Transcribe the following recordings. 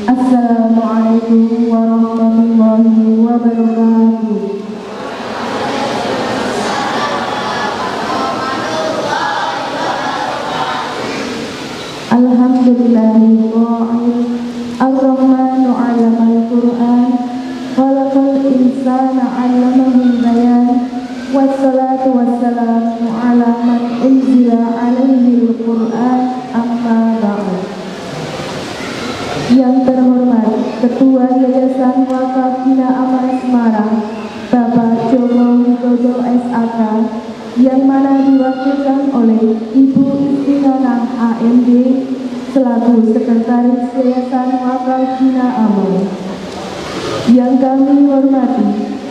Assalamualaikum warahmatullahi wabarakatuh. Alhamdulillahirrahmanirrahim. Ar-Rahmanu 'allamal Qur'an. Khalaqal insana 'allamahul bayan. Wassalatu wassalamu 'ala man unzila 'alaihil Qur'an. Amma ba'd. Yang terhormat Ketua Yayasan Wakaf Bina Amal Semarang, Bapak Joko Widodo SAK, yang mana diwakilkan oleh Ibu Istinanang AMD selaku Sekretaris Yayasan Wakaf Bina Amal. Yang kami hormati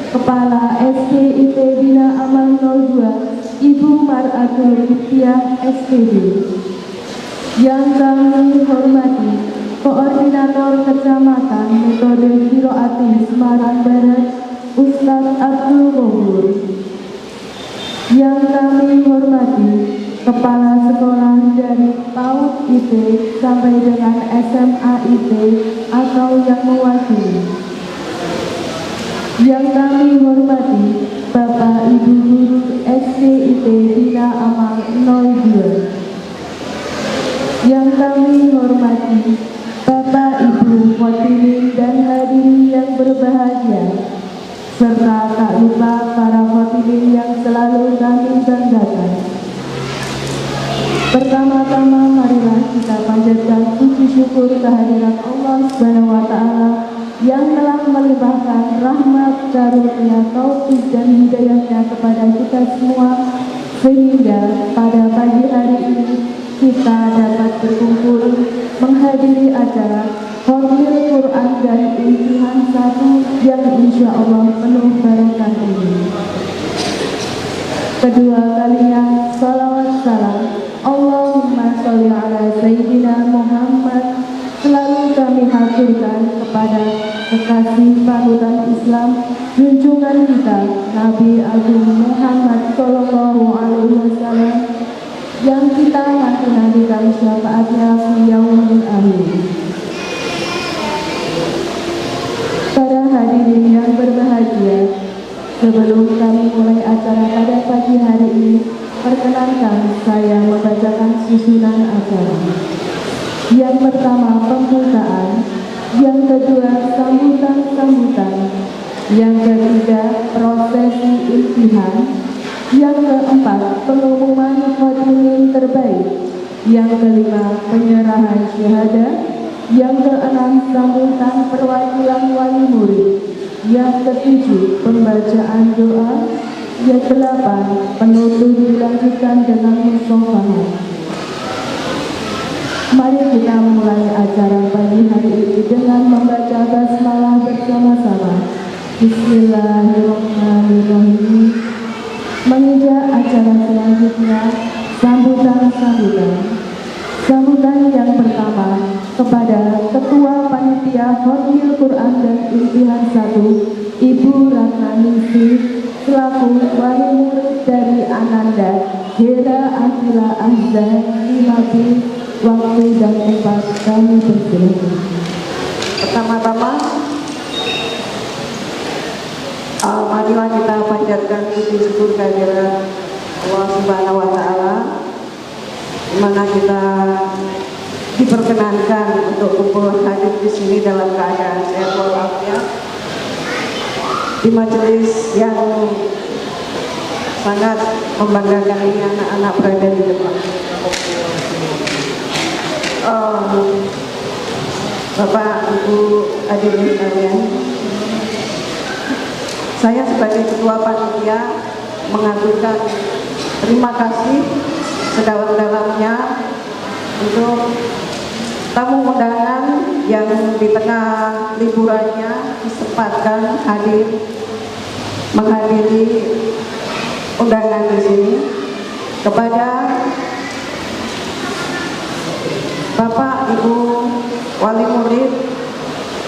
Kepala SDIP Bina Amal 02 Ibu Mar'atul Kiptiah SPD. Yang kami hormati Koordinator Kecamatan Metode Kiroati Semarang Barat Ustadz Abdul Ghafur. Yang kami hormati Kepala Sekolah dari PAUD IT sampai dengan SMA IT atau yang mewakili. Yang kami hormati Bapak Ibu Guru SDIP Bina Amal 02. Yang kami hormati Bapak Ibu Khotimin dan hadirin yang berbahagia, serta tak lupa para khotimin yang selalu kami banggakan. Pertama-tama marilah kita panjatkan puji syukur kehadiran Allah Subhanahu wa Ta'ala yang telah melimpahkan rahmat, karunia, taufik dan hidayahnya kepada kita semua, sehingga pada pagi hari ini kita dapat berkumpul menghadiri acara Khatmil Quran dan Imtihan 1 yang insya Allah penuh barokah ini. Kedua kalinya salawat salam Allahumma sholli ala Sayyidina Muhammad selalu kami haturkan kepada kekasih panutan Islam, junjungan kita Nabi Agung Muhammad Sallallahu Alaihi Wasallam, yang kita nanti-nantikan syafaatnya fi yaumil akhir. Para hadirin yang berbahagia, sebelum kami mulai acara pada pagi hari ini, perkenankan saya membacakan susunan acara. Yang pertama pembukaan, yang kedua sambutan-sambutan, yang ketiga prosesi imtihan, yang keempat pengumuman khotimin terbaik, yang kelima penyerahan syahadah, yang keenam sambutan perwakilan wali murid, yang ketujuh pembacaan doa, yang kedelapan penutup dilanjutkan dengan musyawarah. Mari kita mulai acara pagi hari ini dengan membaca basmalah bersama-sama. Bismillahirrahmanirrahim. Menginjak acara selanjutnya, sambutan-sambutan. Sambutan yang pertama kepada Ketua Panitia Khatmil Quran dan Imtihan 1, Ibu Ratna Ningsi, selaku wali murid dari Ananda Hera Akila Azza 5B, waktu dan tempat kami persilakan. Pertama-tama, marilah kita panjatkan puji syukur kehadiran Allah Subhanahu wa Ta'ala, di mana kita diperkenankan untuk kumpul hadir di sini dalam keadaan sehat walafiat di majelis yang sangat membanggakan ini, anak-anak berada di depan. Bapak, Ibu, hadirin sekalian, saya sebagai Ketua Panitia mengaturkan terima kasih sedalam-dalamnya untuk tamu undangan yang di tengah liburannya disempatkan hadir menghadiri undangan di sini, kepada Bapak, Ibu, wali murid,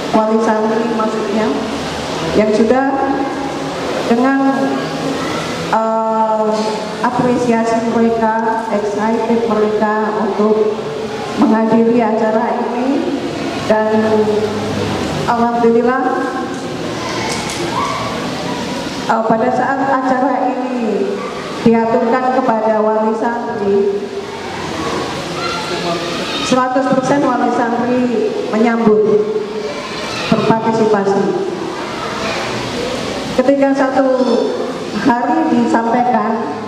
wali santri maksudnya, yang sudah dengan apresiasi mereka, excited mereka untuk menghadiri acara ini, Dan alhamdulillah pada saat acara ini diaturkan kepada wali santri, 100% wali santri menyambut, berpartisipasi. Ketika satu hari disampaikan,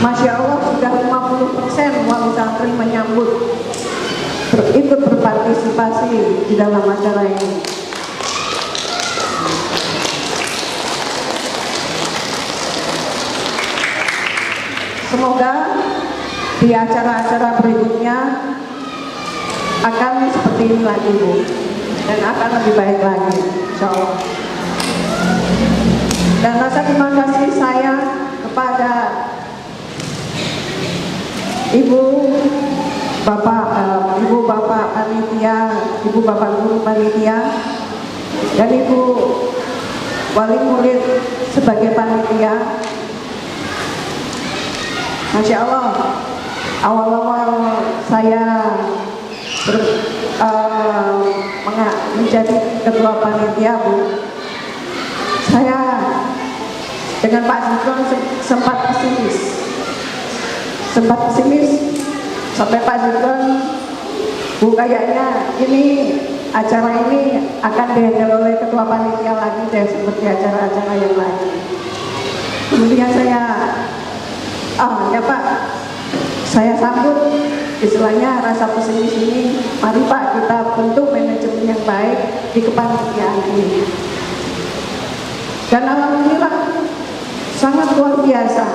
Masya Allah sudah 50% wali santri menyambut, ikut berpartisipasi di dalam acara ini. Semoga di acara-acara berikutnya akan seperti ini lagi, Bu, dan akan lebih baik lagi, insya Allah. Dan rasa terima kasih saya kepada Ibu Bapak panitia, Ibu Bapak guru panitia, dan Ibu wali murid sebagai panitia. Masya Allah, awal-awal saya menjadi ketua panitia, Bu, saya dengan Pak Zikron sempat pesimis sampai Pak Zikron, Bu, kayaknya ini acara ini akan dihandle oleh ketua panitia lagi deh, seperti acara-acara yang lain. Kemudian saya ya Pak, saya sambut istilahnya rasa pesimis ini. Mari Pak, kita bentuk manajemen yang baik di kepanitiaan ini. Dan alhamdulillah sangat luar biasa,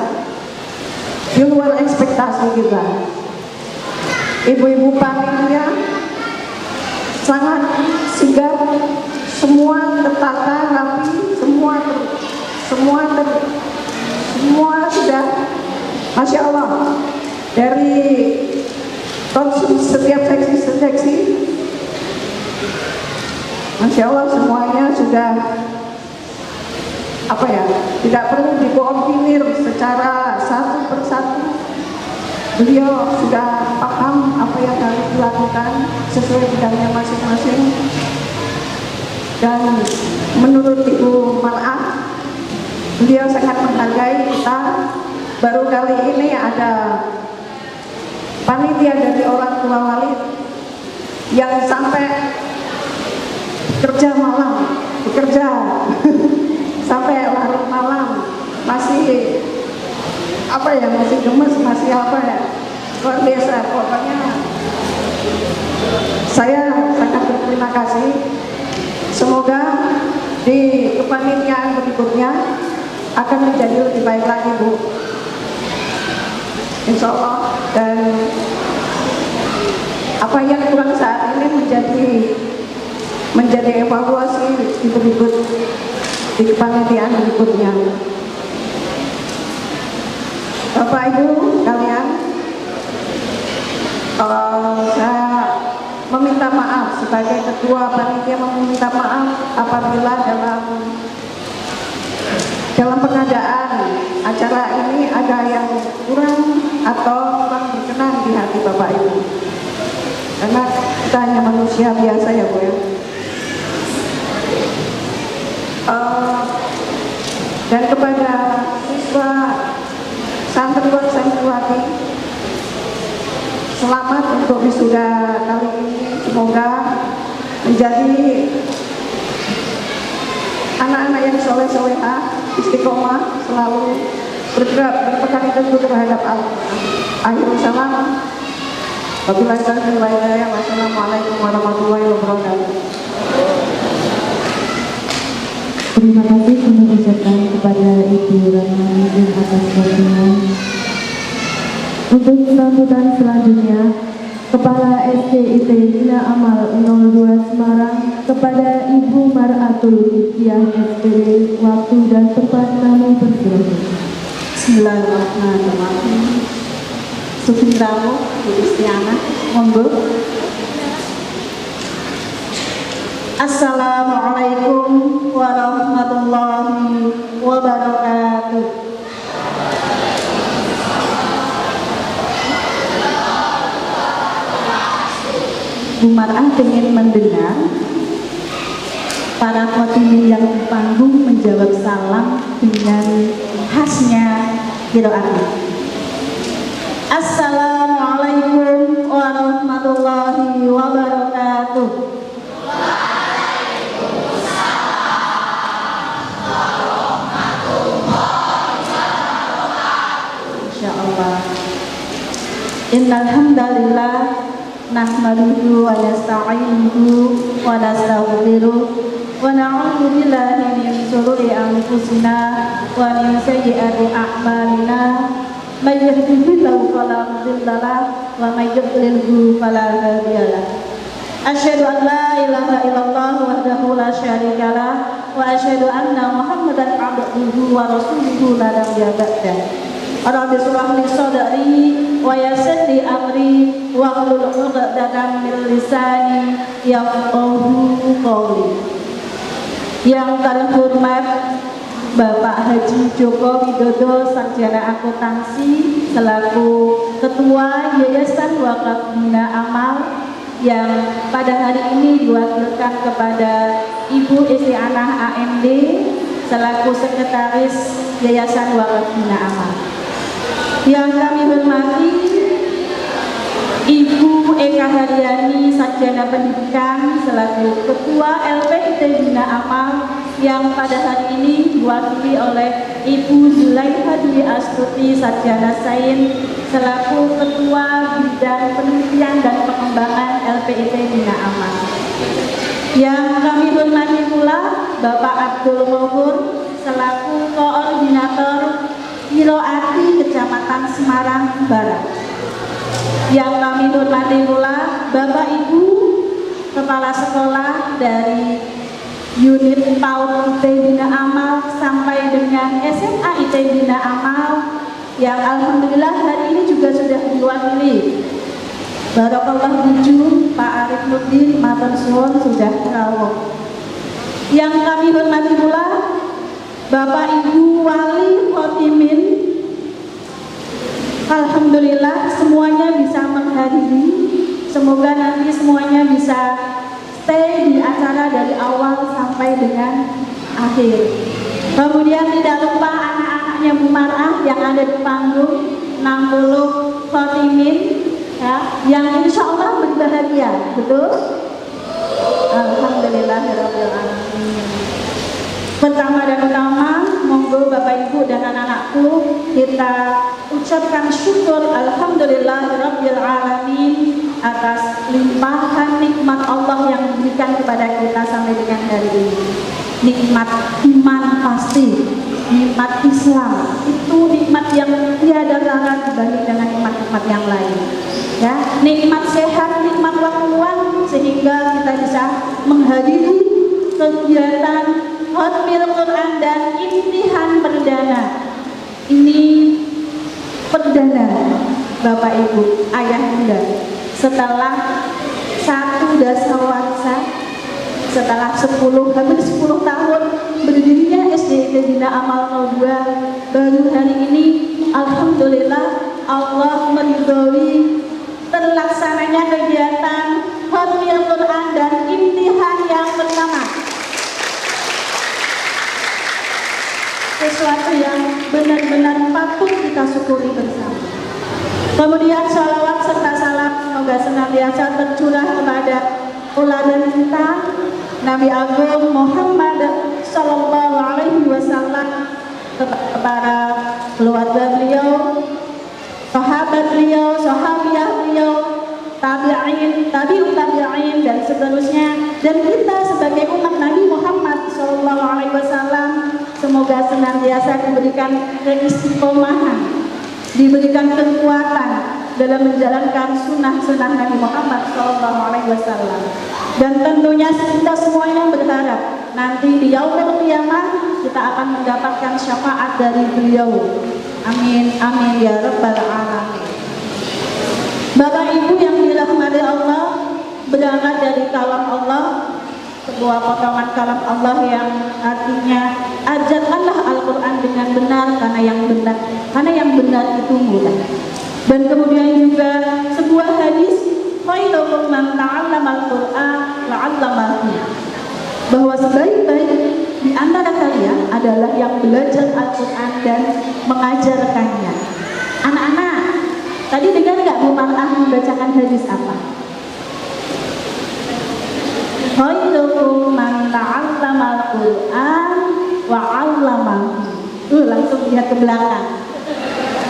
di luar ekspektasi kita. Ibu-ibu panitia sangat sigap, semua tertata rapi, semua sudah, Masya Allah, dari setiap seksi, Masya Allah, semuanya sudah tidak perlu dikoordinir secara satu persatu. Beliau sudah paham apa yang harus dilakukan sesuai bidangnya masing-masing. Dan menurut Ibu Mar'ah, beliau sangat menghargai kita. Baru kali ini ada panitia dari orang tua wali yang sampai bekerja sampai larut malam, masih masih gemes, masih luar biasa. Pokoknya saya sangat berterima kasih. Semoga di kepanitiaan berikutnya akan menjadi lebih baik lagi, Bu, insya Allah. Dan apa yang kurang saat ini menjadi evaluasi di kepanitiaan berikutnya. Bapak Ibu kalian, saya meminta maaf sebagai ketua panitia, meminta maaf apabila dalam pengadaan acara ini ada yang kurang atau kurang berkenan di hati Bapak Ibu, karena kita hanya manusia biasa ya, Bu, ya. Dan kepada siswa santriwan santriwati, selamat untuk wisuda kali ini. Semoga menjadi anak-anak yang soleh-solehah, istiqomah, selalu bergerak, berpegang teguh terhadap Al-Quran. Akhirul salam. Wabillahi taufiq wal hidayah. Wassalamualaikum warahmatullahi wabarakatuh. Terima kasih kami ucapkan kepada Ibu Rahmanudin atas waktunya. Untuk sambutan selanjutnya, Kepala SDIT Bina Amal 02 Semarang kepada Ibu Mar'atul Hidayah SPD, waktu dan tempat kami persilakan. Bismillahirrahmanirrahim. Sufindramu, Bu Istiana, monggo. Assalamualaikum warahmatullahi wabarakatuh. Bu Mar'ah ingin mendengar para khotimin yang di panggung menjawab salam dengan khasnya qiraat. Assalamualaikum warahmatullahi wabarakatuh. Insyaallah. Innal hamdalillah nahmaduhu wa nasta'inuhu wa nastaghfiruh wa na'udzu billahi min shururi anfusina wa min sayyiati a'malina may yahdihillahu fala mudilla lahu wa may yudlilhu fala hadiya lahu. Asyhadu an la ilaha illallah wahdahu la syarika lah wa asyhadu anna Muhammadan abduhu wa rasuluhu la nabiyya ba'dah. Rabbi shrah li sadri wa yassir li amri wa hlul 'uqdatam min lisani yafqahu qawli. Yang terhormat Bapak Haji Joko Widodo Sarjana Akuntansi selaku Ketua Yayasan Wakaf Bina Amal yang pada hari ini diwakilkan kepada Ibu Isti'anah AMD selaku Sekretaris Yayasan Wakaf Bina Amal. Yang kami hormati Ibu Eka Haryani Sarjana Pendidikan selaku Ketua LPIT Bina Amal yang pada hari ini diwakili oleh Ibu Zulaikha Dwi Astuti Sarjana Sains selaku Ketua Bidang Penelitian dan Pengembangan LPIT Bina Amal. Yang kami hormati pula Bapak Abdul Ghafur selaku Koordinator Qiroati Kecamatan Semarang Barat. Yang kami hormati pula Bapak Ibu Kepala Sekolah dari Unit PAUD IT Bina Amal sampai dengan SMA IT Bina Amal yang alhamdulillah hari ini juga sudah diwakili Barakallah Buju Pak Arif Nurdin matur suwun sudah rawuh. Yang kami hormati pula Bapak Ibu Wali Khotimin, alhamdulillah semuanya bisa menghadiri. Semoga nanti semuanya bisa stay di acara dari awal sampai dengan akhir. Kemudian tidak lupa anak-anaknya Bu Mar'ah yang ada di panggung 60 Khotimin ya, yang insya Allah berbahagia, betul? Alhamdulillahirabbil alamin. Pertama dan utama, monggo Bapak Ibu dan anak-anakku kita ucapkan syukur alhamdulillahirabbil alamin atas limpahan nikmat Allah yang diberikan kepada kita sampai dengan hari ini. Nikmat iman pasti, nikmat Islam itu nikmat yang tiada tara dibanding dengan nikmat-nikmat yang lain. Ya, nikmat sehat, nikmat waktuan sehingga kita bisa menghadiri kegiatan Khatmil Quran dan imtihan perdana. Ini perdana Bapak Ibu, Ayah Bunda. Setelah satu dasawarsa, setelah hampir 10 tahun berdirinya SD Bina Amal 02, baru hari ini alhamdulillah Allah meridhoi terlaksananya kegiatan Khatmil Quran dan imtihan yang pertama. Sesuatu yang benar-benar patut kita syukuri bersama. Kemudian sholawat serta salam semoga senantiasa tercurah kepada teladan kita Nabi Agung Muhammad Sallallahu Alaihi Wasallam, kepada keluarga beliau, sahabat beliau, sahabiah beliau, tabi'in, tabi'ut tabi'in dan seterusnya, dan kita sebagai umat Nabi Muhammad Sallallahu Alaihi Wasallam semoga senantiasa diberikan keistiqomahan, diberikan kekuatan dalam menjalankan sunnah-sunnah Nabi Muhammad SAW. Dan tentunya kita semuanya berharap nanti di yaumul qiyamah kita akan mendapatkan syafaat dari beliau. Amin, amin ya rabbal alamin. Bapak Ibu yang dirahmati Allah, berangkat dari kalam Allah, sebuah potongan kalam Allah yang artinya ajarkanlah Al-Quran dengan benar karena yang benar itu mudah. Dan kemudian juga sebuah hadis khairukum man ta'allamal Qur'an wa 'allamahu. Bahwa sebaik-baik di antara kalian adalah yang belajar Al-Qur'an dan mengajarkannya. Anak-anak, tadi dengar nggak Bu Mar'ah membacakan hadis apa? Khairukum man ta'allamal Qur'an wa 'allamahu. Langsung lihat ke belakang.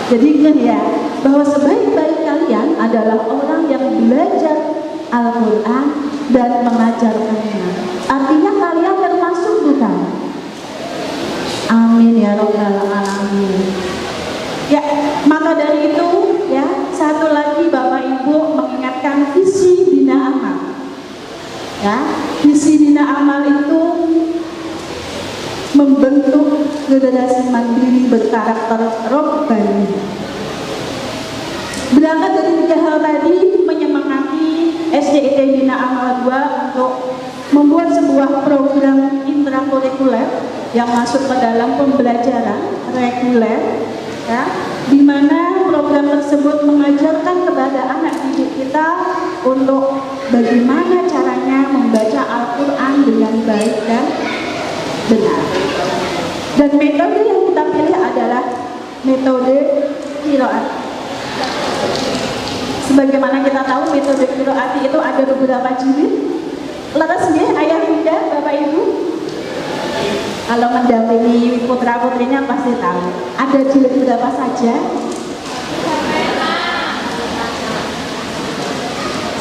Jadi ingat ya, bahwa sebaik-baik kalian adalah orang yang belajar Al-Quran dan mengajarkannya. Artinya kalian termasuk bukan? Amin ya Rabbal Alamin. Ya, maka dari itu ya, satu lagi Bapak Ibu mengingatkan visi bina amal. Ya, visi bina amal itu membentuk generasi mandiri berkarakter robbani. Berangkat dari 3 hal tadi, menyemangati SDIT Bina Amal 2 untuk membuat sebuah program intrakurikuler yang masuk ke dalam pembelajaran reguler, ya, di mana program tersebut mengajarkan kepada anak didik kita untuk bagaimana caranya membaca Al-Quran dengan baik dan benar. Dan metode yang kita pilih adalah metode qiraat. Sebagaimana kita tahu metode qiraat itu ada beberapa jilid. Lantas nggih ayah bunda Bapak Ibu, kalau mendampingi putra putrinya pasti tahu ada jilid berapa saja.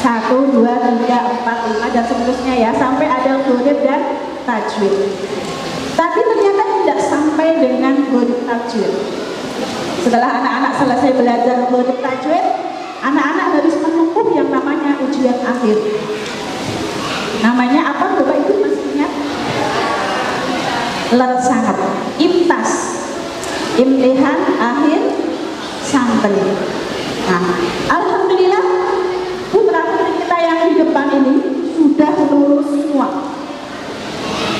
1, 2, 3, 4, 5 dan seterusnya ya, sampai ada ghorib dan tajwid. Tapi ternyata tidak sampai dengan ghorib tajwid. Setelah anak-anak selesai belajar ghorib tajwid, anak-anak harus menempuh yang namanya ujian akhir. Namanya apa Bapak Ibu masih ingat? Sangat. IMTAS, Imtihan Akhir Santri. Nah, alhamdulillah putra-putri kita yang di depan ini sudah lulus semua.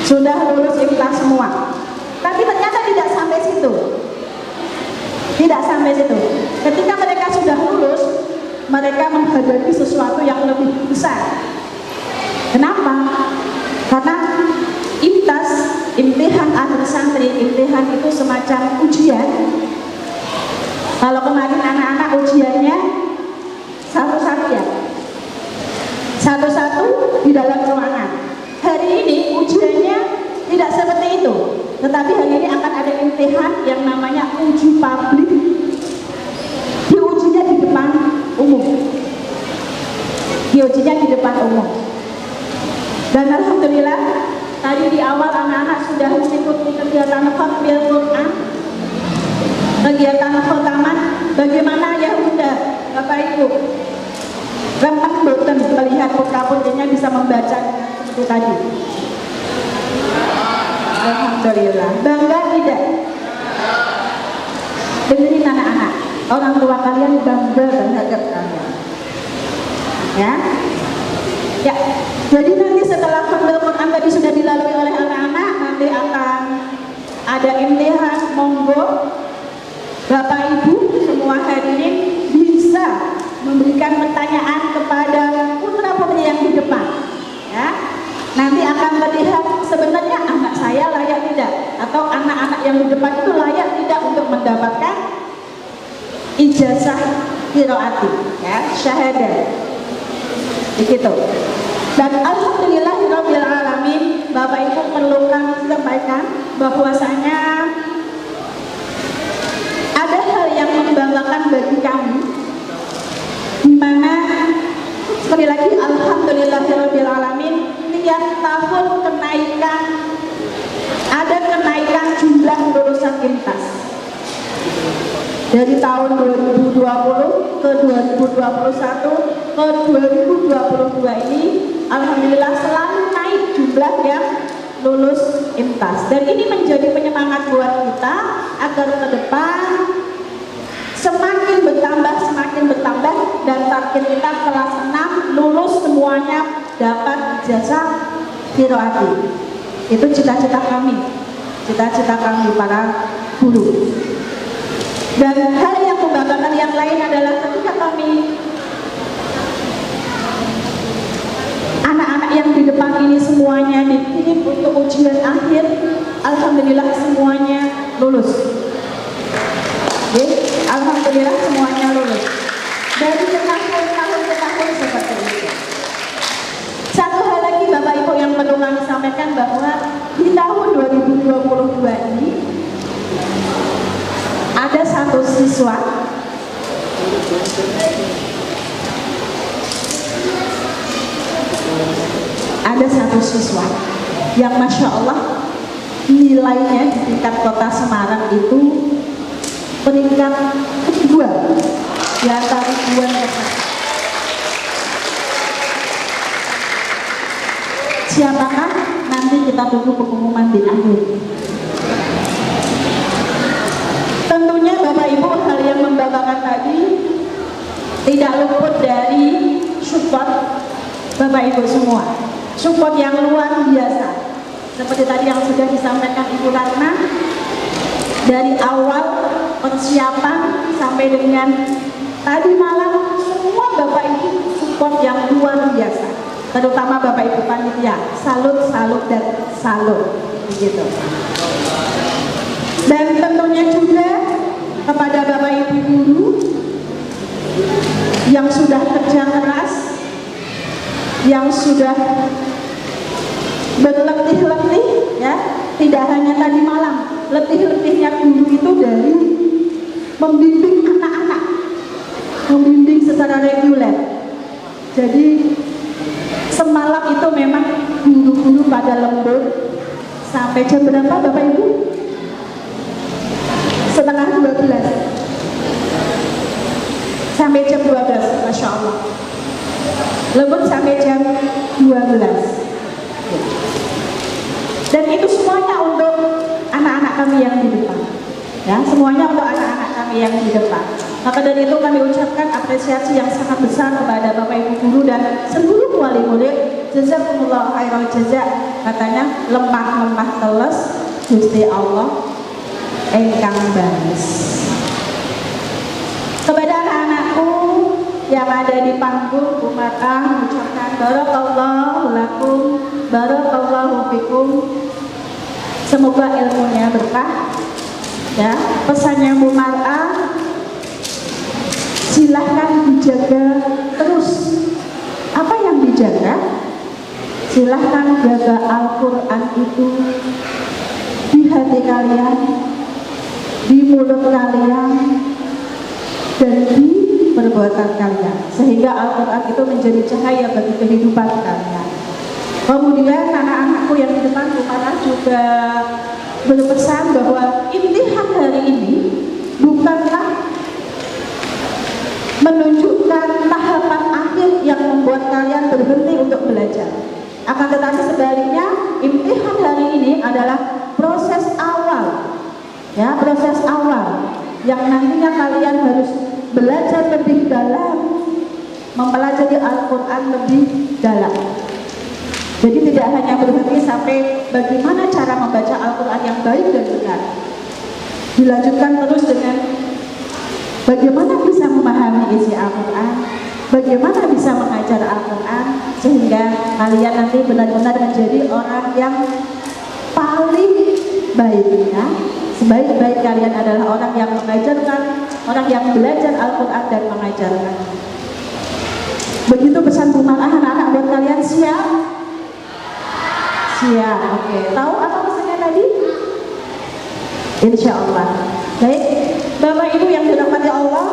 Sudah lulus IMTAS semua. Tapi ternyata tidak sampai situ. Tidak sampai situ. Ketika mereka sudah lulus, mereka menghadapi sesuatu yang lebih besar. Kenapa? Karena IMTAS, Imtihan Akhir Santri, imtihan itu semacam ujian. Kalau kemarin anak-anak ujiannya satu-satu ya, satu-satu di dalam ruangan. Hari ini ujiannya tidak seperti itu, tetapi hari ini akan ada imtihan yang namanya uji publik. Diujinya di depan umum. Diujinya di depan umum. Dan alhamdulillah tadi di awal anak-anak sudah mengikuti kegiatan khatmil Quran, kegiatan khotaman. Bagaimana ya Bunda, Bapak Ibu? Rempah boten melihat putra-putrinya bisa membaca seperti tadi. Alhamdulillah. Bangga tidak? Dengerin anak-anak, orang tua kalian bangga terhadap kalian. Ya. Ya. Jadi nanti setelah khatmil Quran tadi sudah dilalui oleh anak-anak, nanti akan ada imtihan. Monggo Bapak Ibu semua hadirin bisa memberikan pertanyaan kepada putra-putri yang di depan. Ya. Nanti akan melihat sebenarnya anak saya layak tidak, atau anak-anak yang di depan itu layak tidak untuk mendapatkan ijazah qiraati, ya, syahadah. Begitu. Dan alhamdulillahirabbil alamin, Bapak Ibu perlu kami sampaikan bahwasanya ada hal yang membanggakan bagi kami, di mana sekali lagi alhamdulillahirabbil alamin, tiap tahun ada kenaikan jumlah lulusan IMTAS. Dari tahun 2020 ke 2021 ke 2022 ini alhamdulillah selalu naik jumlah yang lulus IMTAS. Dan ini menjadi penyemangat buat kita agar ke depan semakin bertambah dan target kita kelas 6 lulus semuanya dapat ijazah qiraati. Itu cita-cita kami para guru. Dan hal yang membanggakan yang lain adalah ketika kami anak-anak yang di depan ini semuanya dikirim untuk ujian akhir. Alhamdulillah semuanya lulus. Oke, alhamdulillah semuanya lulus. Dari tahun ke tahun seperti itu. Satu hal lagi Bapak Ibu yang perlu kami sampaikan bahwa di tahun 2022 ini ada satu siswa yang Masya Allah nilainya di tingkat kota Semarang itu peringkat kedua di antara ribuan kota. Siapakah? Nanti kita tunggu pengumuman di akhir. Tentunya Bapak Ibu, hal yang membanggakan tadi tidak luput dari support Bapak Ibu semua. Support yang luar biasa. Seperti tadi yang sudah disampaikan Ibu Ratna, dari awal persiapan sampai dengan tadi malam, semua Bapak Ibu support yang luar biasa. Terutama Bapak Ibu panitia, salut dan salut, begitu. Dan tentunya juga kepada Bapak Ibu guru yang sudah kerja keras, yang sudah berletih-letih, ya, tidak hanya tadi malam, letih-letihnya guru itu dari membimbing anak-anak, membimbing secara reguler. Jadi semalam itu memang guru-guru pada lembur sampai jam berapa Bapak Ibu? Setengah 12 sampai jam 12, Masya Allah. Lembur sampai jam 12. Dan itu semuanya untuk anak-anak kami yang di depan, ya, semuanya untuk anak-anak kami yang di depan. Maka dari itu kami ucapkan apresiasi yang sangat besar kepada Bapak Ibu guru dan seluruh wali murid. Jazakumullah khairal jaza. Katanya lemah-lemah teles Gusti Allah engkang baris. Kepada anak-anakku yang ada di panggung, Bu Mar'ah mengucapkan barakallahu lakum, barakallahu fikum. Semoga ilmunya berkah. Ya, pesannya Bu Mar'ah, silahkan dijaga terus. Apa yang dijaga? Silahkan jaga Al-Quran itu di hati kalian, di mulut kalian, dan di perbuatan kalian, sehingga Al-Quran itu menjadi cahaya bagi kehidupan kalian. Kemudian anak-anakku yang di depan rumah juga berpesan bahwa imtihan hari ini bukanlah menunjukkan tahapan akhir yang membuat kalian berhenti untuk belajar. Akan tetapi sebaliknya, imtihan hari ini adalah proses awal, ya, proses awal yang nantinya kalian harus belajar lebih dalam, mempelajari Al-Quran lebih dalam. Jadi tidak hanya berhenti sampai bagaimana cara membaca Al-Quran yang baik dan benar, dilanjutkan terus dengan bagaimana bisa memahami isi Al-Quran, bagaimana bisa mengajar Al-Quran, sehingga kalian nanti benar-benar menjadi orang yang paling baik, ya. Sebaik-baik kalian adalah orang yang mengajarkan, orang yang belajar Al-Quran dan mengajarkan. Begitu pesan Bu Mar'ah, anak-anak buat kalian siap? Siap, oke. Tahu apa pesannya tadi? Insya Allah. Baik, Bapak Ibu yang dirahmati Allah,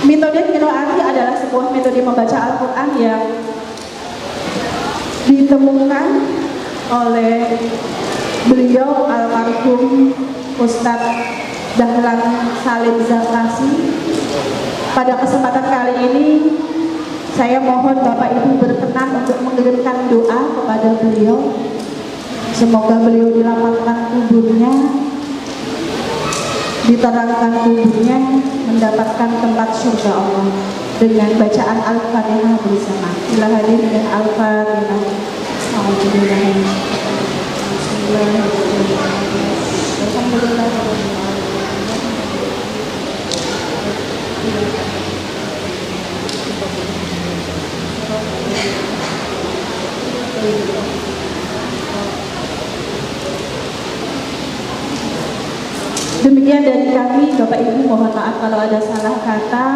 metode qiraati adalah sebuah metode membaca Al-Quran yang ditemukan oleh beliau almarhum Ustadz Dahlan Salim Zakasi. Pada kesempatan kali ini saya mohon Bapak Ibu berkenan untuk mengirimkan doa kepada beliau. Semoga beliau dilapangkan kuburnya, diterangkan kuburnya, mendapatkan tempat surga Allah dengan bacaan Al-Fatihah bersama. Bila hadir dengan Al-Fatihah. Demikian dari kami, Bapak Ibu, mohon maaf kalau ada salah kata.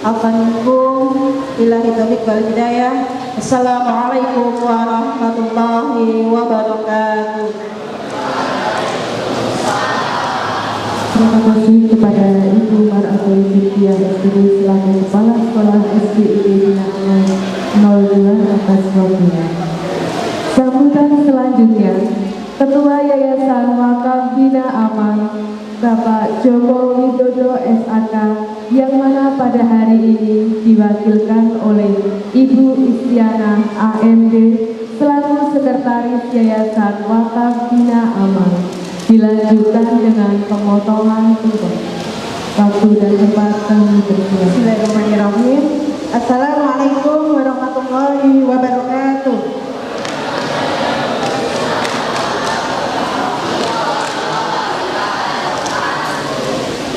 Alhamdulillah, billahi taufiq wal hidayah. Assalamualaikum warahmatullahi wabarakatuh. Terima kasih kepada Ibu Mar'atul Fitria SPD selaku Kepala Sekolah SDID Bina Amal 02 atas waktunya. Sambutan selanjutnya, Ketua Yayasan Wakaf Bina Amal Bapak Joko Widodo SAK yang mana pada hari ini diwakilkan oleh Ibu Istiana AMD selaku Sekretaris Yayasan Wakaf Bina Amal. Dilanjutkan dengan pemotongan tumpeng. Waktu dan tempat kami bersiap. Bismillahirrahmanirrahim. Assalamualaikum warahmatullahi wabarakatuh.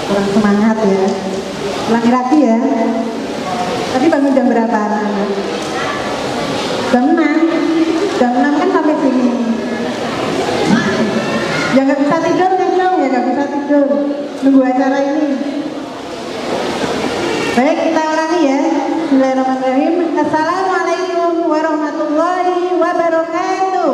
Kurang semangat ya. Ulangi lagi ya. Tadi bangun jam berapa anak-anak? Jam 6. Jam 6 kan sampai sini. Ya nggak bisa tidur kan dong, ya nggak bisa tidur. Nunggu acara ini. Baik, kita ulangi ya. Bismillahirrahmanirrahim. Assalamualaikum warahmatullahi wabarakatuh.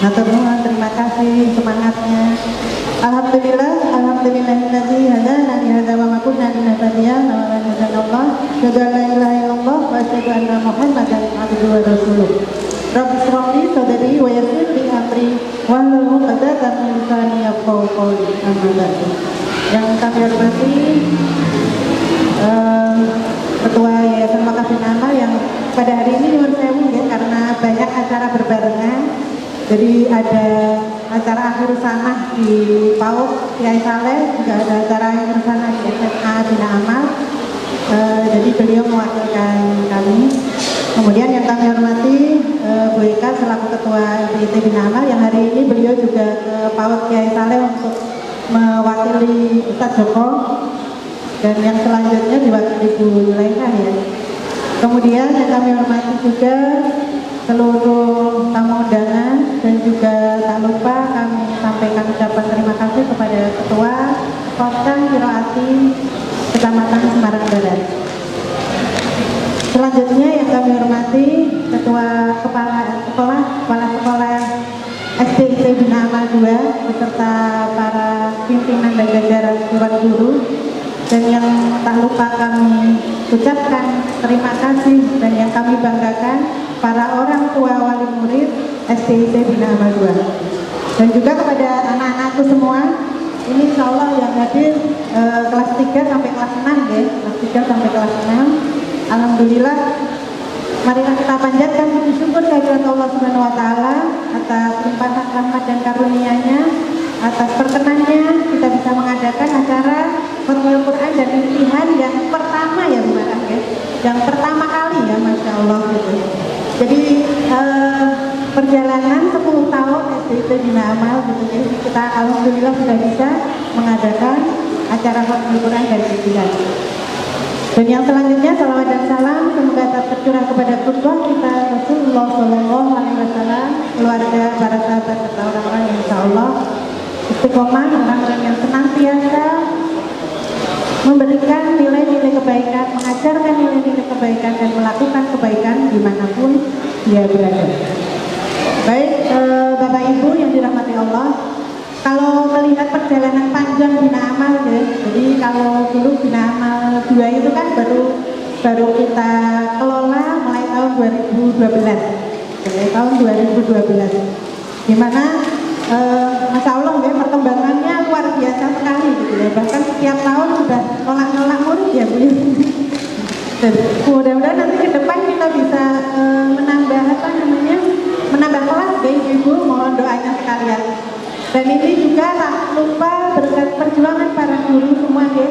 Matur nuwun, terima kasih semangatnya. Alhamdulillahilladzi hadana li hadza wa ma kunna linahtadiya lawla an hadana Allah. La ilaha illallah wa asyhadu anna Muhammadan abduhu wa rasuluh. Rabbi shrah li sadri wa yassir li amri wahlul 'uqdatam min lisani yafqahu qawli. Amma ba'du. Yang kami hormati Ketua Yayasan Wakaf Bina Amal yang pada hari ini nyuwun sewu ya, karena banyak acara berbarengan. Jadi ada acara akhir sanah di PAUD Kiai Saleh, juga ada acara akhir sanah di SMA Bina Amal. Jadi beliau mewakilkan kami. Kemudian yang kami hormati Bu Eka selaku Ketua BIT Bina Amal, yang hari ini beliau juga ke PAUD Kiai Saleh untuk mewakili Ustadz Joko. Dan yang selanjutnya diwakili Bu Yulaika ya. Kemudian yang kami hormati juga seluruh tamu undangan, dan juga tak lupa kami sampaikan ucapan terima kasih kepada Ketua Poskan Kiroati Kecamatan Semarang Barat. Selanjutnya yang kami hormati Ketua Kepala Sekolah SDIT Bina Amal 2 beserta para pimpinan dan jajaran Dewan Guru. Dan yang tak lupa kami ucapkan terima kasih dan yang kami banggakan para orang tua wali murid SDIT Bina Amal 2. Dan juga kepada anak-anakku semua, ini insya Allah yang hadir kelas 3 sampai kelas 6 ya, kelas 3 sampai kelas 6. Alhamdulillah, marilah kita panjatkan puji syukur kehadirat Allah Subhanahu wa taala atas limpahan rahmat dan karunia-Nya, atas perkenannya kita bisa mengadakan acara Khatmul Quran dan imtihan yang pertama ya Bu Marah ya. Yang pertama kali ya, Masya Allah gitu. Jadi perjalanan 10 tahun SDIT Bina Amal gitu, jadi kita alhamdulillah sudah bisa mengadakan acara Khatmul Quran dan imtihan. Dan yang selanjutnya salawat dan salam semoga tetap tercurah kepada qudwah kita Rasulullah Shallallahu Alaihi Wasallam, keluarga, para sahabat serta orang-orang yang insya Allah istiqomah, orang-orang yang senantiasa memberikan nilai-nilai kebaikan, mengajarkan nilai-nilai kebaikan dan melakukan kebaikan dimanapun dia berada. Baik, Bapak Ibu yang dirahmati Allah, kalau melihat perjalanan panjang Bina Amal ya, jadi kalau dulu Bina Amal 2 itu kan baru kita kelola mulai tahun 2012, mulai tahun 2012, dimana Masya Allah ya, perkembangannya luar biasa sekali gitu ya, bahkan setiap tahun sudah nolak murid ya Bu. Dan mudah-mudahan nanti ke depan kita bisa menambah menambah kelas ya Ibu, mohon doanya sekalian. Dan ini juga tak lupa berkat perjuangan para guru semua ya,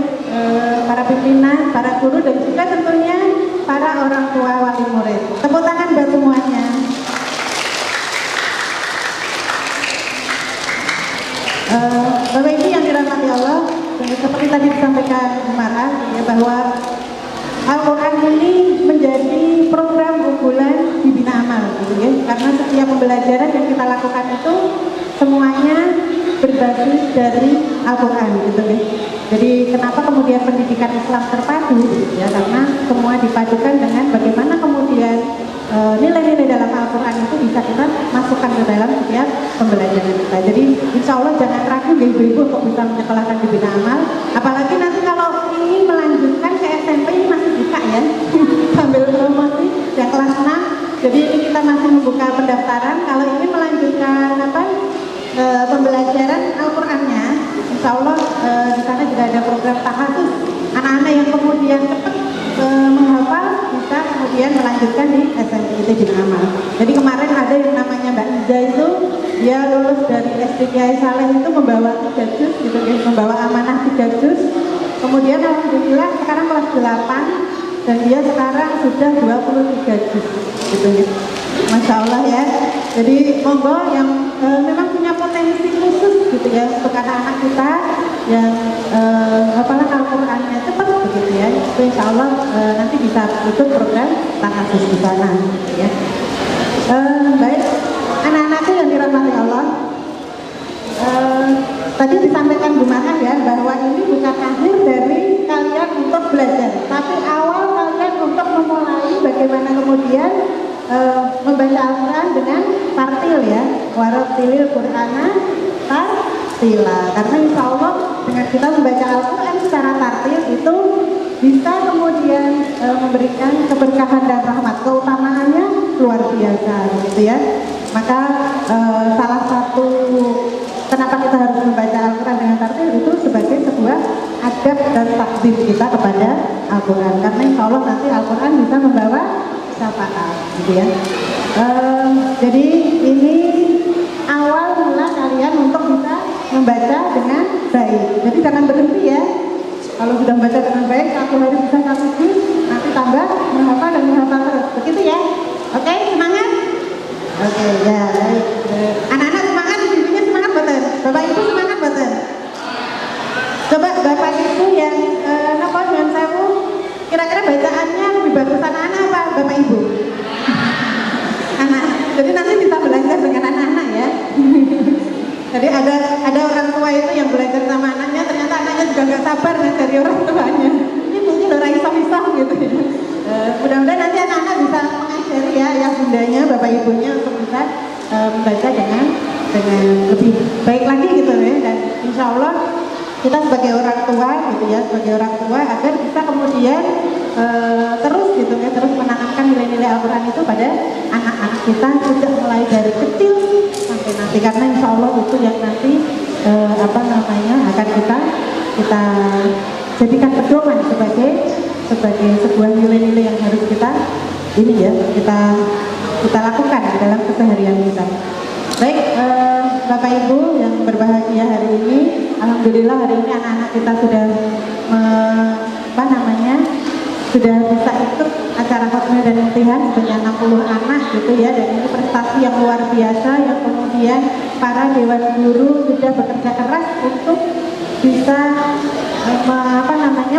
para pimpinan, para guru, dan juga tentunya para orang tua wali murid. Tepuk tangan buat semuanya. Bapak Ibu yang dirahmati Allah, seperti tadi disampaikan Umara ya, bahwa Al-Quran ini menjadi program unggulan di Bina Amal gitu ya, karena setiap pembelajaran yang kita lakukan itu semuanya berbasis dari Al-Quran gitu ya. Jadi kenapa kemudian pendidikan Islam terpadu ya, karena semua dipadukan dengan bagaimana kemudian nilai-nilai dalam Al-Quran itu bisa kita masukkan ke dalam setiap pembelajaran kita. Jadi insya Allah jangan ragu ya ibu-ibu untuk bisa menyekolahkan di Bina Amal, apalagi nanti kalau ingin melanjutkan ke SMP ini masih buka ya sambil masih yang kelas 6, jadi ini kita masih membuka pendaftaran. Kalau ingin melanjutkan pembelajaran Al-Qurannya, insya Allah di sana juga ada program tahafuz. Anak-anak yang kemudian cepat menghafal bisa kemudian melanjutkan di SMP itu Bina Amal. Jadi kemarin ada yang namanya Mbak Iza itu, dia lulus dari SD Kiai Saleh itu membawa 3 juz gitu ya, membawa amanah 3 juz. Kemudian alhamdulillah sekarang kelas 8 dan dia sekarang sudah 23 juz gitu ya. Masya Allah ya. Jadi monggo yang memang punya potensi khusus gitu ya untuk anak-anak kita yang apalah Al-Qurannya cepat begitu ya, itu insya Allah nanti bisa ikut program tahafuz di sana gitu ya. Baik, anak-anakku yang dirahmati Allah, tadi disampaikan Bu Marah ya, bahwa ini bukan akhir dari kalian untuk belajar, tapi awal kalian untuk memulai bagaimana kemudian membaca Al-Quran dengan tartil ya, warattilil Qur'ana tartila. Karena insya Allah dengan kita membaca Al-Quran secara tartil itu bisa kemudian memberikan keberkahan dan rahmat, keutamaannya luar biasa gitu ya. Maka salah satu kenapa kita harus membaca Al-Quran dengan tartil itu sebagai sebuah adab dan takdim kita kepada Al-Quran, karena insya Allah nanti Al-Quran bisa membawa syafaat gitu ya. Jadi ini awal mula kalian untuk bisa membaca dengan baik. Jadi jangan berhenti ya. Kalau sudah membaca dengan baik, 1 hari bisa 1 juz, nanti tambah menghafal dan menghafal terus. Begitu ya. Oke, semangat. Oke, ya baik. Anak-anak semangat, ibunya semangat betul. Bapak Ibu semangat betul. Coba Bapak Ibu yang napa dengan saya, kira-kira bacaannya lebih bagus anak-anak apa Bapak Ibu? Anak. Jadi nanti bisa belajar dengan anak-anak ya. Jadi ada orang tua itu yang belajar sama anaknya, ternyata anaknya juga nggak sabar dari orang tuanya. Ini mungkin orang iseng-iseng gitu ya. Mudah-mudahan nanti anak-anak bisa mengajari ya ayah bundanya, bapak ibunya untuk bisa membaca dengan lebih baik lagi gitu ya. Dan insya Allah kita sebagai orang tua gitu ya, sebagai orang tua agar bisa kemudian terus gitu ya, terus menanamkan nilai-nilai Al-Quran itu pada anak-anak kita sejak mulai dari kecil sampai nanti, karena insya Allah itu yang nanti akan kita jadikan pedoman sebagai sebuah nilai-nilai yang harus kita lakukan di dalam keseharian kita. Baik, Bapak Ibu yang berbahagia hari ini, alhamdulillah hari ini anak-anak kita sudah sudah bisa ikut acara khotbah dan imtihan sebanyak 60 anak gitu ya, dan ini prestasi yang luar biasa yang kemudian para dewan guru sudah bekerja keras untuk bisa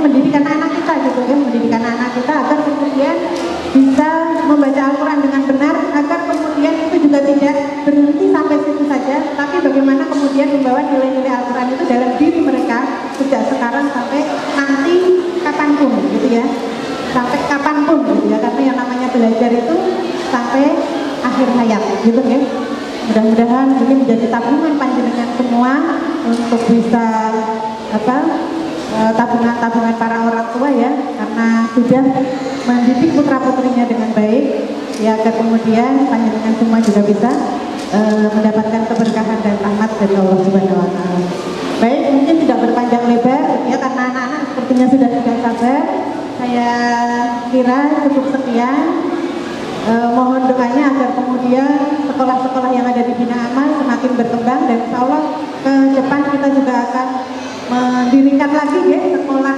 mendidikan anak kita gitu ya, mendidikan anak kita agar kemudian bisa membaca Al-Quran dengan benar, agar kemudian itu juga tidak berhenti sampai situ saja, tapi bagaimana kemudian membawa nilai-nilai Al-Quran itu dalam diri mereka sejak sekarang sampai nanti kapanpun gitu ya, sampai kapanpun gitu ya, karena yang namanya belajar itu sampai akhir hayat gitu ya. Mudah-mudahan ini menjadi tabungan panjenengan semua untuk bisa tabungan para orang tua ya, karena sudah mendidik putra-putrinya dengan baik ya, agar kemudian panjenengan semua juga bisa mendapatkan keberkahan dan rahmat dari Allah Subhanahu wa taala. Baik, mungkin tidak berpanjang lebar ya, karena anak-anak sepertinya sudah tidak sabar. Saya kira cukup sekian. Mohon doanya agar kemudian sekolah-sekolah yang ada di Bina Amal semakin berkembang, dan insya Allah ke depan kita juga akan mendirikan lagi ya sekolah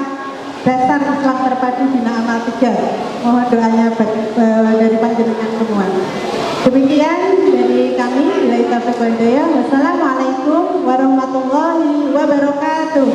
dasar Islam terpadu Bina Amal 3. Mohon doanya dari panjenengan semua. Demikian dari kami, Wassalamualaikum warahmatullahi wabarakatuh.